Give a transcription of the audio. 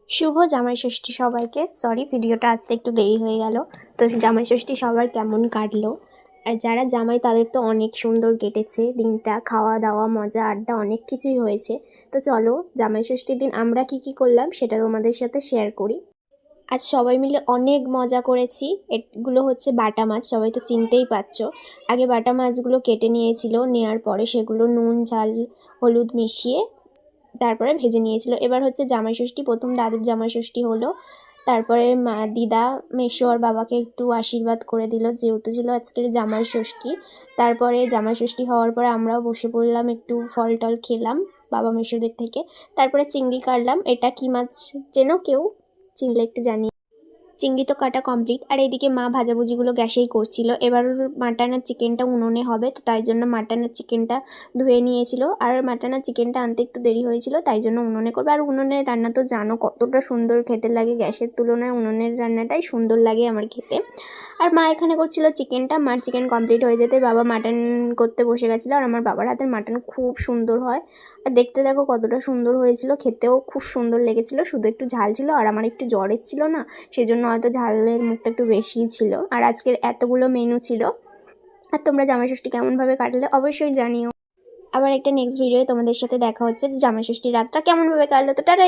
শুভ জামাই ষষ্ঠী সবাইকে। সরি ভিডিওটা আসতে একটু দেরি হয়ে গেল। তো জামাই ষষ্ঠী সবার কেমন কাটলো? আর যারা জামাই তাদের তো অনেক সুন্দর কেটেছে দিনটা, খাওয়া দাওয়া মজা আড্ডা অনেক কিছুই হয়েছে। তো চলো জামাই ষষ্ঠীর দিন আমরা কি করলাম সেটা তোমাদের সাথে শেয়ার করি। আজ সবাই মিলে অনেক মজা করেছি। এগুলো হচ্ছে বাটা মাছ, সবাই তো চিনতেই পারছো। আগে বাটা মাছগুলো কেটে নিয়েছিল, নেওয়ার পরে সেগুলো নুন ঝাল হলুদ মিশিয়ে তারপরে ভেজে নিয়েছিল। এবার হচ্ছে জামাই ষষ্ঠী, প্রথম দাদুর জামাই ষষ্ঠী হলো। তারপরে মা দিদা মেসো আর বাবাকে একটু আশীর্বাদ করে দিল, যেহেতু ছিল আজকের জামাই ষষ্ঠী। তারপরে জামাই ষষ্ঠী হওয়ার পরে আমরাও বসে পড়লাম, একটু ফল টল খেলাম বাবা মেসোদের থেকে। তারপরে চিংড়ি কাটলাম। এটা কি মাছ চেনো কেউ? চিনলে একটু জানি। চিংড়ি তো কাটা কমপ্লিট, আর এদিকে মা ভাজাভুজিগুলো গ্যাসেই করছিল। এবার মাটন আর চিকেনটা উনুনে হবে, তো তাই জন্য মাটন আর চিকেনটা ধুয়ে নিয়েছিল। আর মাটন আর চিকেনটা আনতে একটু দেরি হয়েছিল, তাই জন্য উনুনে করবে। আর উনুনের রান্না তো জানো কতটা সুন্দর খেতে লাগে, গ্যাসের তুলনায় উনুনের রান্নাটাই সুন্দর লাগে আমার খেতে। আর মা এখানে করছিল চিকেনটা। মার চিকেন কমপ্লিট হয়ে যেতে বাবা মাটন করতে বসে গেছিলো। আর আমার বাবার হাতের মাটন খুব সুন্দর হয়, আর দেখতে দেখো কতটা সুন্দর হয়েছিল, খেতেও খুব সুন্দর লেগেছিলো। শুধু একটু ঝাল ছিল, আর আমার একটু জ্বর এসেছিল না, সেজন্য হয়তো ঝালের মুখটা একটু বেশিই ছিল। আর আজকের এতগুলো মেনু ছিল। আর তোমরা জামাই ষষ্ঠী কেমনভাবে কাটলে অবশ্যই জানিও। আবার একটা নেক্সট ভিডিওয়ে তোমাদের সাথে দেখা হচ্ছে যে জামাই ষষ্ঠীর রাতটা কেমনভাবে কাটলো। তো টাটা।